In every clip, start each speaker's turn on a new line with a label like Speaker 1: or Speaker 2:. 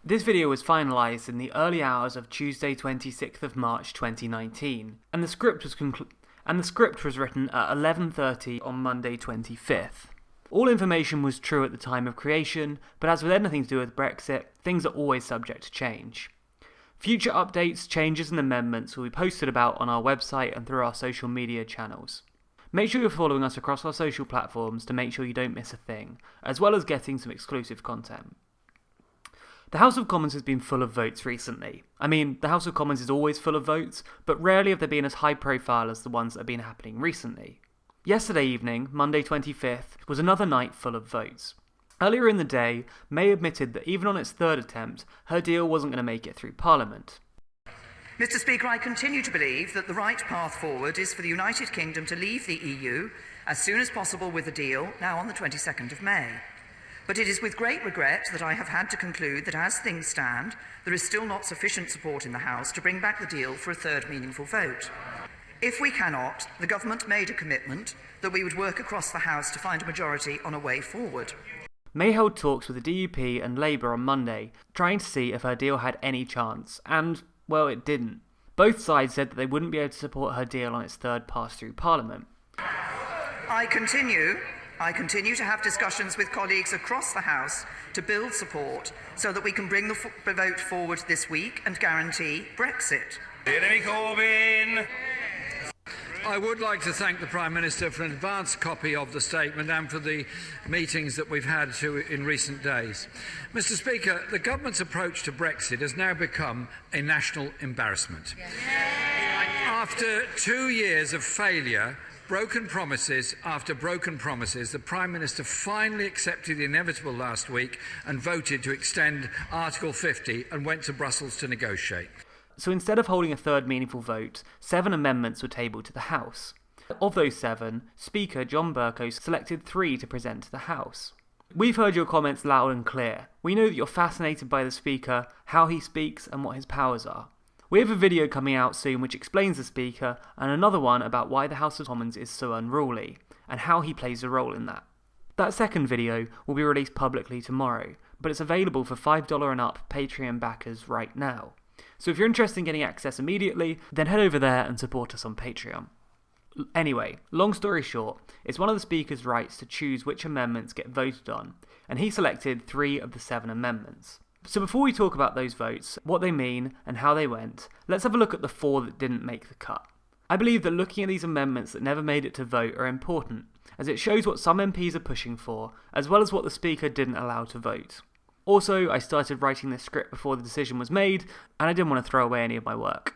Speaker 1: This video was finalised in the early hours of Tuesday 26th of March 2019, and the script was written at 11:30 on Monday 25th. All information was true at the time of creation, but as with anything to do with Brexit, things are always subject to change. Future updates, changes and amendments will be posted about on our website and through our social media channels. Make sure you're following us across our social platforms to make sure you don't miss a thing, as well as getting some exclusive content. The House of Commons has been full of votes recently. I mean, the House of Commons is always full of votes, but rarely have they been as high profile as the ones that have been happening recently. Yesterday evening, Monday 25th, was another night full of votes. Earlier in the day, May admitted that even on its third attempt, her deal wasn't going to make it through Parliament.
Speaker 2: Mr. Speaker, I continue to believe that the right path forward is for the United Kingdom to leave the EU as soon as possible with a deal, now on the 22nd of May. But it is with great regret that I have had to conclude that as things stand, there is still not sufficient support in the House to bring back the deal for a third meaningful vote. If we cannot, the government made a commitment that we would work across the House to find a majority on a way forward.
Speaker 1: May held talks with the DUP and Labour on Monday, trying to see if her deal had any chance, and, well, it didn't. Both sides said that they wouldn't be able to support her deal on its third pass through Parliament.
Speaker 2: I continue to have discussions with colleagues across the House to build support so that we can bring the vote forward this week and guarantee Brexit.
Speaker 3: Jeremy Corbyn!
Speaker 4: I would like to thank the Prime Minister for an advance copy of the statement and for the meetings that we've had in recent days. Mr. Speaker, the government's approach to Brexit has now become a national embarrassment. After 2 years of failure, broken promises after broken promises, the Prime Minister finally accepted the inevitable last week and voted to extend Article 50 and went to Brussels to negotiate.
Speaker 1: So instead of holding a third meaningful vote, 7 amendments were tabled to the House. Of those 7, Speaker John Bercow selected 3 to present to the House. We've heard your comments loud and clear. We know that you're fascinated by the Speaker, how he speaks and what his powers are. We have a video coming out soon which explains the Speaker, and another one about why the House of Commons is so unruly, and how he plays a role in that. That second video will be released publicly tomorrow, but it's available for $5 and up Patreon backers right now. So if you're interested in getting access immediately, then head over there and support us on Patreon. Anyway, long story short, it's one of the Speaker's rights to choose which amendments get voted on, and he selected 3 of the 7 amendments. So before we talk about those votes, what they mean and how they went, let's have a look at the 4 that didn't make the cut. I believe that looking at these amendments that never made it to vote are important, as it shows what some MPs are pushing for, as well as what the Speaker didn't allow to vote. Also, I started writing this script before the decision was made, and I didn't want to throw away any of my work.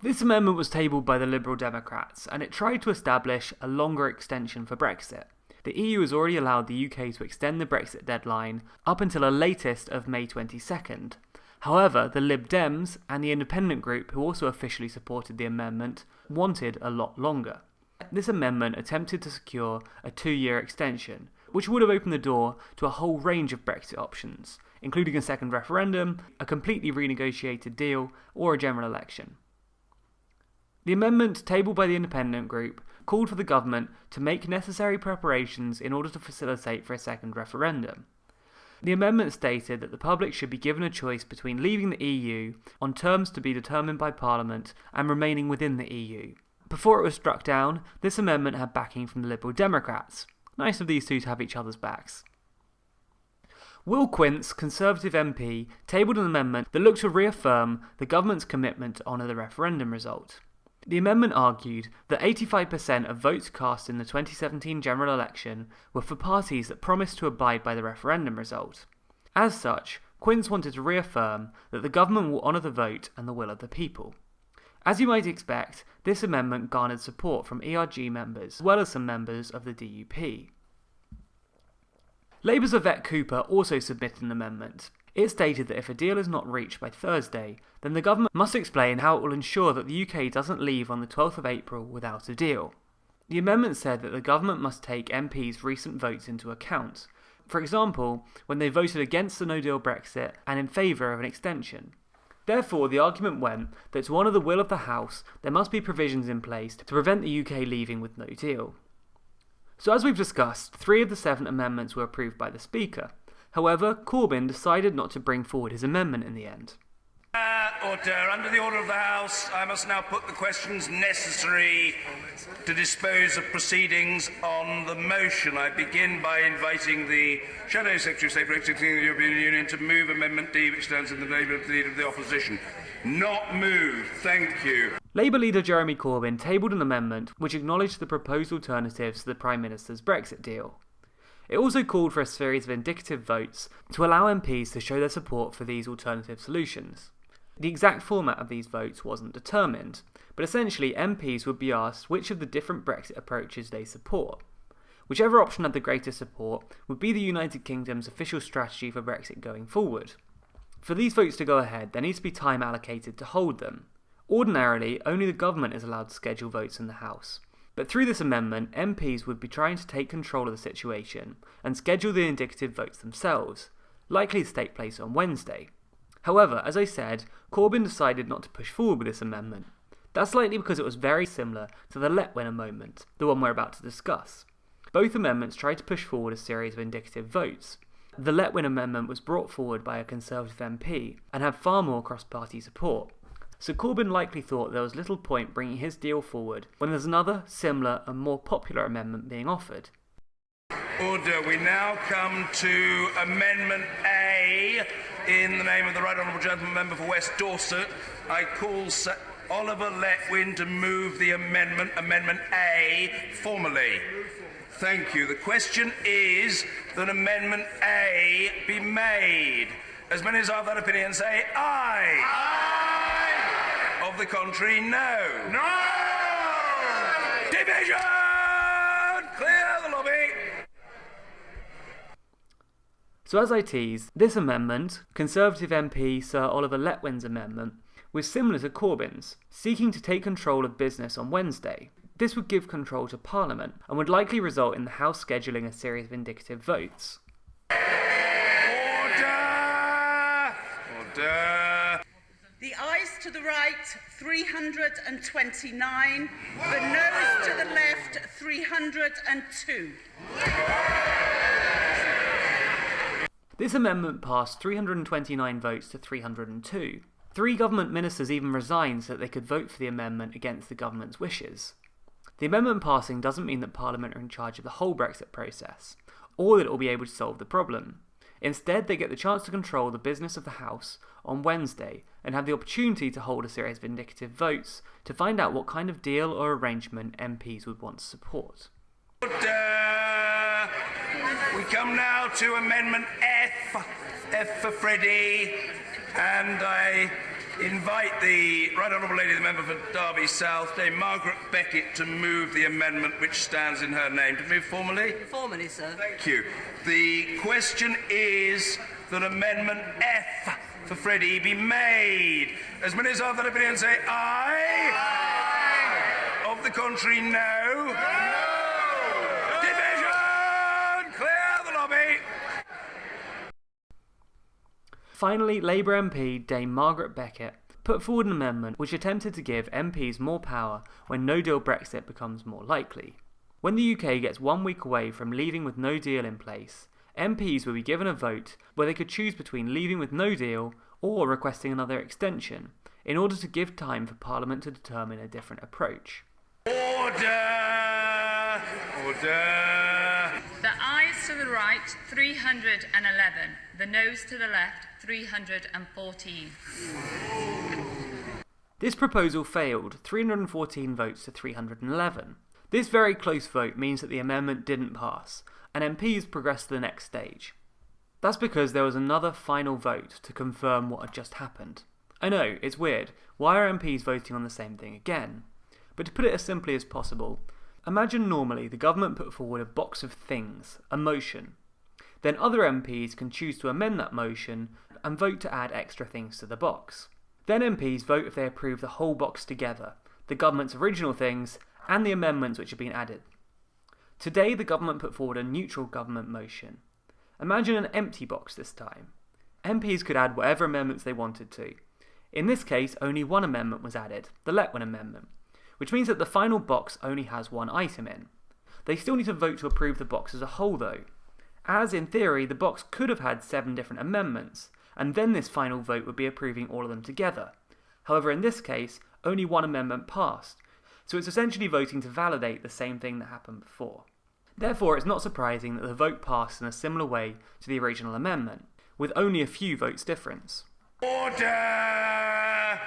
Speaker 1: This amendment was tabled by the Liberal Democrats, and it tried to establish a longer extension for Brexit. The EU has already allowed the UK to extend the Brexit deadline up until a latest of May 22nd. However, the Lib Dems and the Independent Group, who also officially supported the amendment, wanted a lot longer. This amendment attempted to secure a 2-year extension, which would have opened the door to a whole range of Brexit options, including a second referendum, a completely renegotiated deal, or a general election. The amendment, tabled by the Independent Group, called for the government to make necessary preparations in order to facilitate for a second referendum. The amendment stated that the public should be given a choice between leaving the EU on terms to be determined by Parliament and remaining within the EU. Before it was struck down, this amendment had backing from the Liberal Democrats. Nice of these two to have each other's backs. Will Quince, Conservative MP, tabled an amendment that looked to reaffirm the government's commitment to honour the referendum result. The amendment argued that 85% of votes cast in the 2017 general election were for parties that promised to abide by the referendum result. As such, Quince wanted to reaffirm that the government will honour the vote and the will of the people. As you might expect, this amendment garnered support from ERG members, as well as some members of the DUP. Labour's Yvette Cooper also submitted an amendment. It stated that if a deal is not reached by Thursday, then the government must explain how it will ensure that the UK doesn't leave on the 12th of April without a deal. The amendment said that the government must take MPs' recent votes into account. For example, when they voted against the no-deal Brexit and in favour of an extension. Therefore, the argument went that to honour the will of the House, there must be provisions in place to prevent the UK leaving with no deal. So as we've discussed, 3 of the 7 amendments were approved by the Speaker. However, Corbyn decided not to bring forward his amendment in the end.
Speaker 3: Order. Under the order of the House, I must now put the questions necessary to dispose of proceedings on the motion. I begin by inviting the Shadow Secretary of State for Exiting the European Union to move Amendment D, which stands in the name of the opposition. Not moved. Thank you.
Speaker 1: Labour leader Jeremy Corbyn tabled an amendment which acknowledged the proposed alternatives to the Prime Minister's Brexit deal. It also called for a series of indicative votes to allow MPs to show their support for these alternative solutions. The exact format of these votes wasn't determined, but essentially MPs would be asked which of the different Brexit approaches they support. Whichever option had the greatest support would be the United Kingdom's official strategy for Brexit going forward. For these votes to go ahead, there needs to be time allocated to hold them. Ordinarily, only the government is allowed to schedule votes in the House. But through this amendment, MPs would be trying to take control of the situation and schedule the indicative votes themselves, likely to take place on Wednesday. However, as I said, Corbyn decided not to push forward with this amendment. That's likely because it was very similar to the Letwin amendment, the one we're about to discuss. Both amendments tried to push forward a series of indicative votes. The Letwin amendment was brought forward by a Conservative MP and had far more cross-party support. So Corbyn likely thought there was little point bringing his deal forward when there's another, similar and more popular amendment being offered.
Speaker 3: Order. We now come to Amendment A. In the name of the Right Honourable Gentleman Member for West Dorset, I call Sir Oliver Letwin to move the amendment, Amendment A, formally. Thank you. The question is that Amendment A be made. As many as are of that opinion say aye. Aye. Of the contrary, no. No! Division! Clear the lobby.
Speaker 1: So as I teased, this amendment, Conservative MP Sir Oliver Letwin's amendment, was similar to Corbyn's, seeking to take control of business on Wednesday. This would give control to Parliament and would likely result in the House scheduling a series of indicative votes.
Speaker 3: Order! Order!
Speaker 5: The ayes to the right, 329. The noes to the left, 302.
Speaker 1: This amendment passed 329 votes to 302. 3 government ministers even resigned so that they could vote for the amendment against the government's wishes. The amendment passing doesn't mean that Parliament are in charge of the whole Brexit process, or that it will be able to solve the problem. Instead, they get the chance to control the business of the House on Wednesday and have the opportunity to hold a series of indicative votes to find out what kind of deal or arrangement MPs would want to support.
Speaker 3: Order! We come now to Amendment F. F for Freddie. And I invite the Right Honourable Lady, the Member for Derby South, Dame Margaret Beckett, to move the amendment which stands in her name. To move formally?
Speaker 5: Formally, sir.
Speaker 3: Thank you. The question is that Amendment F for Freddie be made. As many as are of that opinion say aye. Aye. Of the contrary, no. No. Division! Clear the lobby.
Speaker 1: Finally, Labour MP Dame Margaret Beckett put forward an amendment which attempted to give MPs more power when no-deal Brexit becomes more likely. When the UK gets 1 week away from leaving with no deal in place, MPs will be given a vote where they could choose between leaving with no deal or requesting another extension, in order to give time for Parliament to determine a different approach.
Speaker 3: Order! Order!
Speaker 6: The ayes to the right, 311. The noes to the left, 314.
Speaker 1: This proposal failed, 314 votes to 311. This very close vote means that the amendment didn't pass, and MPs progressed to the next stage. That's because there was another final vote to confirm what had just happened. I know, it's weird. Why are MPs voting on the same thing again? But to put it as simply as possible, imagine normally the government put forward a box of things, a motion. Then other MPs can choose to amend that motion and vote to add extra things to the box. Then MPs vote if they approve the whole box together, the government's original things and the amendments which have been added. Today the government put forward a neutral government motion. Imagine an empty box this time. MPs could add whatever amendments they wanted to. In this case, only one amendment was added, the Letwin amendment, which means that the final box only has one item in. They still need to vote to approve the box as a whole though. as in theory the box could have had 7 different amendments, and then this final vote would be approving all of them together. However, in this case, only one amendment passed, so it's essentially voting to validate the same thing that happened before. Therefore, it's not surprising that the vote passed in a similar way to the original amendment, with only a few votes difference.
Speaker 3: Order!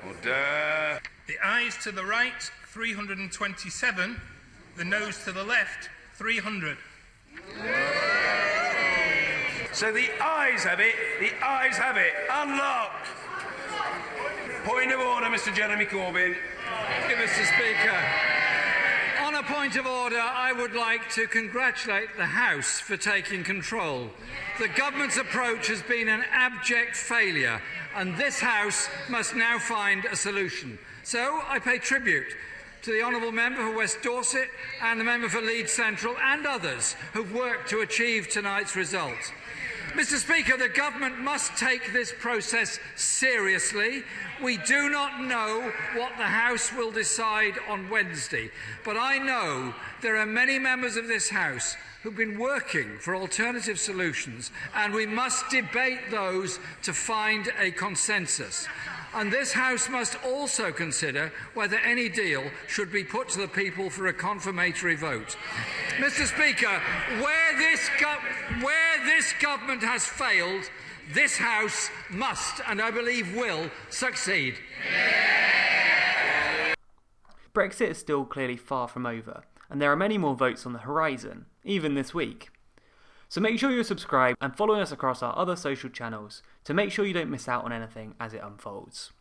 Speaker 3: Order!
Speaker 7: The ayes to the right, 327. The noes to the left, 300.
Speaker 3: So the ayes have it. The ayes have it. Unlocked. Point of order, Mr. Jeremy Corbyn.
Speaker 4: Thank you, Mr. Speaker. On a point of order, I would like to congratulate the House for taking control. The government's approach has been an abject failure, and this House must now find a solution. So I pay tribute to the Honourable Member for West Dorset and the Member for Leeds Central and others who've worked to achieve tonight's result. Mr. Speaker, the government must take this process seriously. We do not know what the House will decide on Wednesday, but I know there are many members of this House who've been working for alternative solutions, and we must debate those to find a consensus. And this House must also consider whether any deal should be put to the people for a confirmatory vote. Mr. Speaker, where this government has failed, this House must, and I believe will, succeed.
Speaker 1: Brexit is still clearly far from over, and there are many more votes on the horizon, even this week. So make sure you're subscribed and following us across our other social channels to make sure you don't miss out on anything as it unfolds.